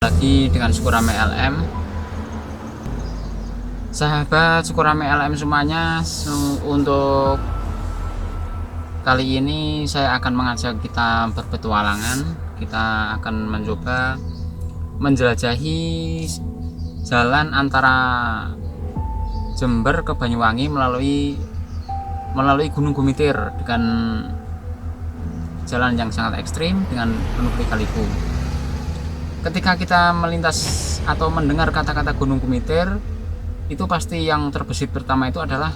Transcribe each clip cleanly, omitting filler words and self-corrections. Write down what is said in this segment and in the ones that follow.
Lagi dengan Sukurame LM. Sahabat Sukurame LM semuanya, untuk kali ini saya akan mengajak kita berpetualangan. Kita akan mencoba menjelajahi jalan antara Jember ke Banyuwangi melalui Gunung Gumitir dengan jalan yang sangat ekstrim dengan penuh lika-liku. Ketika kita melintas atau mendengar kata-kata Gunung Gumitir, itu pasti yang terbesit pertama itu adalah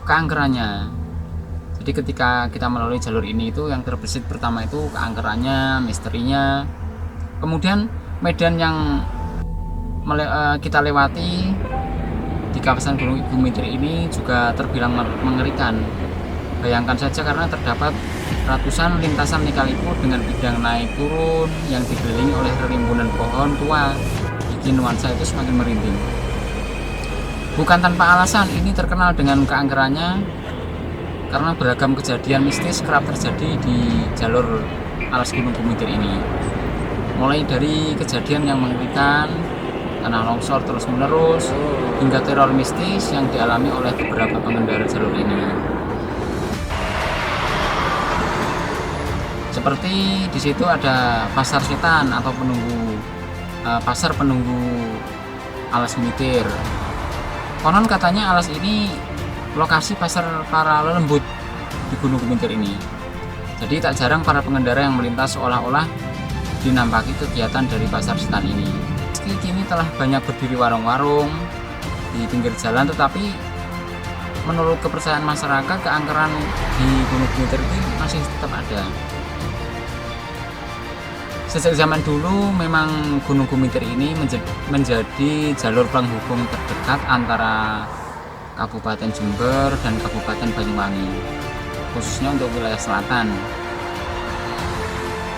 keangkerannya. Jadi ketika kita melalui jalur ini, itu yang terbesit pertama itu keangkerannya, misterinya. Kemudian medan yang kita lewati di kawasan Gunung Gumitir ini juga terbilang mengerikan. Bayangkan saja, karena terdapat ratusan lintasan lika-liku dengan bidang naik turun yang dikelilingi oleh rimbunan pohon tua, bikin nuansa itu semakin merinding. Bukan tanpa alasan ini terkenal dengan keangkerannya, karena beragam kejadian mistis kerap terjadi di jalur alas Gunung Gumitir ini. Mulai dari kejadian yang mengerikan, tanah longsor terus menerus, hingga teror mistis yang dialami oleh beberapa pengendara jalur ini. Seperti di situ ada pasar setan atau pasar penunggu alas Gumitir. Konon katanya alas ini lokasi pasar para lelembut di Gunung Gumitir ini. Jadi tak jarang para pengendara yang melintas seolah-olah dinampaki kegiatan dari pasar setan ini. Meski kini telah banyak berdiri warung-warung di pinggir jalan, tetapi menurut kepercayaan masyarakat, keangkeran di Gunung Gumitir ini masih tetap ada. Sejak zaman dulu memang Gunung Gumitir ini menjadi jalur penghubung terdekat antara Kabupaten Jember dan Kabupaten Banyuwangi, khususnya untuk wilayah selatan.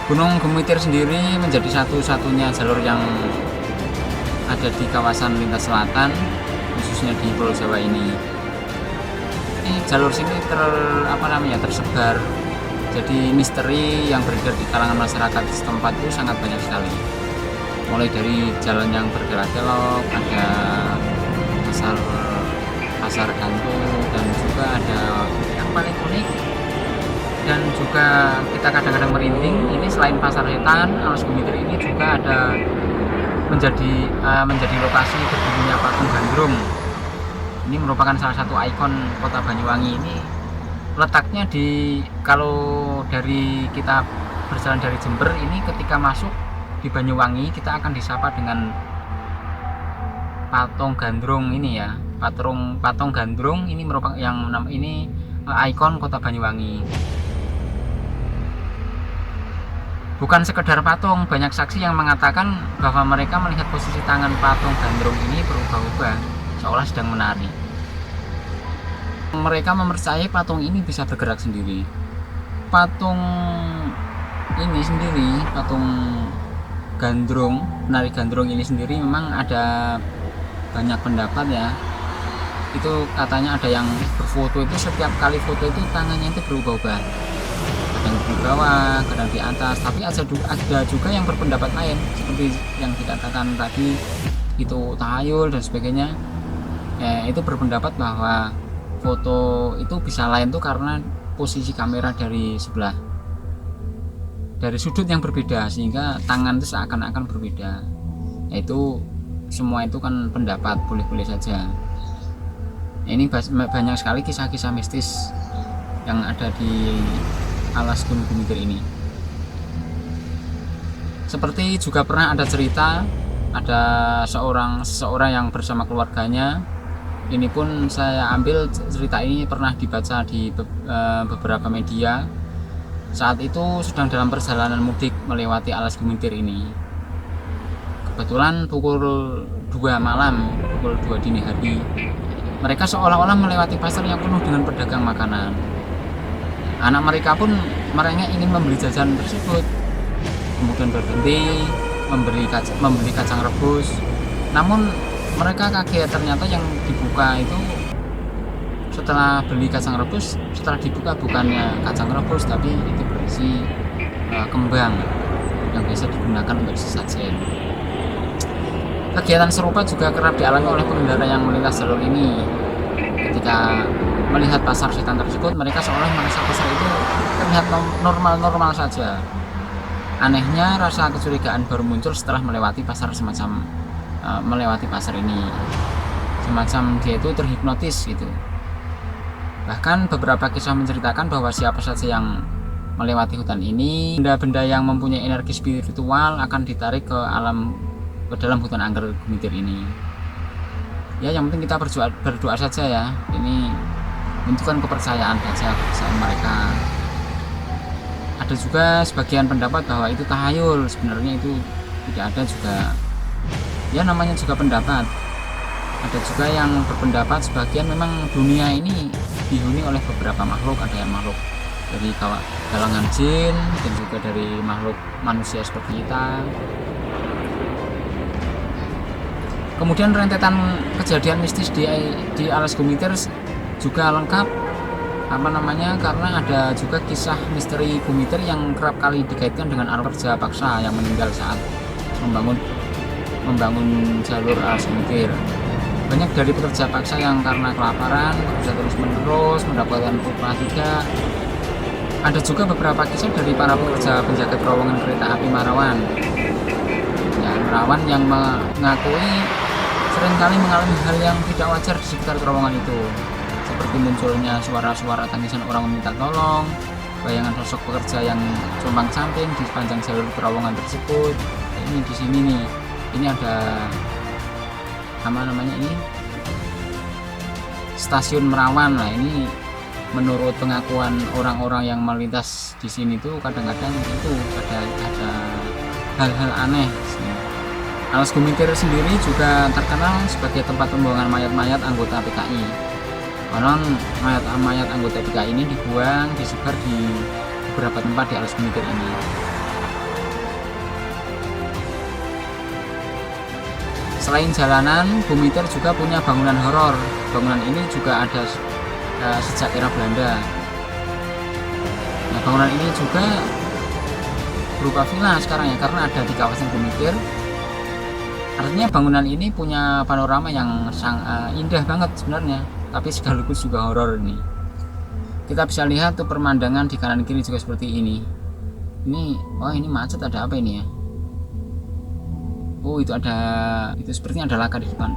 Gunung Gumitir sendiri menjadi satu-satunya jalur yang ada di kawasan lintas selatan, khususnya di Pulau Jawa ini. Jalur sini tersebar. Jadi misteri yang beredar di kalangan masyarakat setempat itu sangat banyak sekali. Mulai dari jalan yang berkelok-kelok, ada pasar gantung, dan juga ada yang paling unik dan juga kita kadang-kadang merinding. Ini selain pasar setan, alas Gumitir ini juga ada menjadi lokasi berdirinya patung Gandrung. Ini merupakan salah satu ikon kota Banyuwangi. Ini letaknya kalau dari kita berjalan dari Jember ini, ketika masuk di Banyuwangi kita akan disapa dengan patung Gandrung ini ya. Patung Gandrung ini merupakan ikon kota Banyuwangi. Bukan sekedar patung, banyak saksi yang mengatakan bahwa mereka melihat posisi tangan patung Gandrung ini berubah-ubah seolah sedang menari. Mereka mempercayai patung ini bisa bergerak sendiri. Patung Gandrung, penari Gandrung ini sendiri memang ada banyak pendapat ya. Itu katanya ada yang berfoto itu setiap kali foto itu tangannya itu berubah-ubah. Kadang di bawah, kadang di atas. Tapi ada juga yang berpendapat lain, seperti yang dikatakan tadi itu tahayul dan sebagainya. Itu berpendapat bahwa foto itu bisa lain tuh karena posisi kamera dari sudut yang berbeda, sehingga tangan itu seakan-akan berbeda. Itu semua itu kan pendapat, boleh-boleh saja. Ini banyak sekali kisah-kisah mistis yang ada di alas Gunung Gumitir ini. Seperti juga pernah ada cerita, ada seseorang yang bersama keluarganya. Ini pun saya ambil cerita ini pernah dibaca di beberapa media. Saat itu sedang dalam perjalanan mudik melewati alas Gumitir ini. Kebetulan pukul 2 malam, pukul 2 dini hari, mereka seolah-olah melewati pasar yang penuh dengan pedagang makanan. Anak mereka pun mereka ingin membeli jajan tersebut, kemudian berhenti membeli kacang rebus. Namun mereka kaget, ternyata yang dibuka itu setelah beli kacang rebus, setelah dibuka bukannya kacang rebus, tapi itu berisi kembang yang biasa digunakan untuk sesajen. Kegiatan serupa juga kerap dialami oleh pengendara yang melintas jalur ini. Ketika melihat pasar setan tersebut, mereka seolah merasa pasar itu terlihat normal-normal saja. Anehnya, rasa kecurigaan baru muncul setelah melewati pasar ini. Semacam dia itu terhipnotis gitu. Bahkan beberapa kisah menceritakan bahwa siapa saja yang melewati hutan ini, benda-benda yang mempunyai energi spiritual akan ditarik ke dalam hutan angker Gumitir ini. Ya, yang penting kita berdoa saja ya. Ini menunjukkan kepercayaan mereka. Ada juga sebagian pendapat bahwa itu tahayul, sebenarnya itu tidak ada juga. Ya, namanya juga pendapat. Ada juga yang berpendapat sebagian memang dunia ini dihuni oleh beberapa makhluk. Ada yang makhluk dari kalangan jin dan juga dari makhluk manusia seperti kita. Kemudian rentetan kejadian mistis di Alas Gumitir juga lengkap karena ada juga kisah misteri Gumitir yang kerap kali dikaitkan dengan arwah pekerja paksa yang meninggal saat membangun jalur Alas Gumitir. Banyak dari pekerja paksa yang karena kelaparan bekerja terus-menerus mendapatkan upah tidak. Ada juga beberapa kisah dari para pekerja penjaga terowongan kereta api Marawan. Ya, Marawan yang mengakui seringkali mengalami hal yang tidak wajar di sekitar terowongan itu, seperti munculnya suara-suara tangisan orang meminta tolong, bayangan sosok pekerja yang compang-camping di sepanjang jalur terowongan tersebut. Ini di sini nih, ini ada ini stasiun Merawan. Nah, ini menurut pengakuan orang-orang yang melintas di sini tuh kadang-kadang itu ada hal-hal aneh. Alas Gumitir sendiri juga terkenal sebagai tempat pembuangan mayat-mayat anggota PKI. Konon mayat anggota PKI ini disebar di beberapa tempat di Alas Gumitir ini. Selain jalanan, Gumitir juga punya bangunan horor. Bangunan ini juga ada sejak era Belanda. Nah, bangunan ini juga berupa villa sekarang ya, karena ada di kawasan Gumitir. Artinya bangunan ini punya panorama yang indah banget sebenarnya, tapi sekaligus juga horor ini. Kita bisa lihat tuh pemandangan di kanan kiri juga seperti ini. Ini macet, ada apa ini ya? Oh, itu sepertinya ada laka di depan.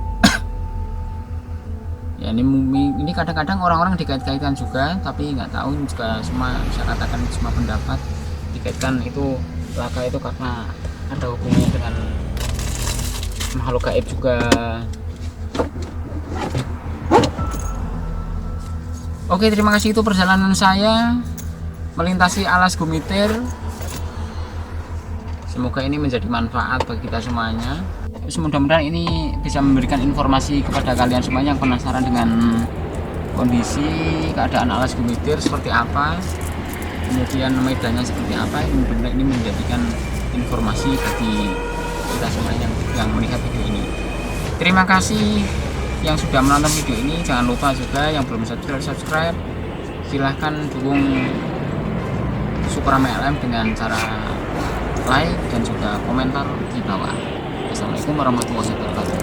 Ya, ini kadang-kadang orang-orang dikait-kaitkan juga, tapi nggak tahu, ini juga semua bisa katakan semua pendapat dikaitkan itu laka itu karena ada hubungannya dengan makhluk gaib juga. Oke, terima kasih, itu perjalanan saya melintasi Alas Gumitir. Semoga ini menjadi manfaat bagi kita semuanya. Mudah-mudahan ini bisa memberikan informasi kepada kalian semuanya yang penasaran dengan kondisi keadaan Alas Gumitir seperti apa, kemudian medannya seperti apa. Ini menjadikan informasi bagi kita semuanya yang melihat video ini. Terima kasih yang sudah menonton video ini. Jangan lupa juga yang belum subscribe, silahkan dukung Suprama LM dengan cara like dan juga komentar di bawah. Assalamualaikum warahmatullahi wabarakatuh.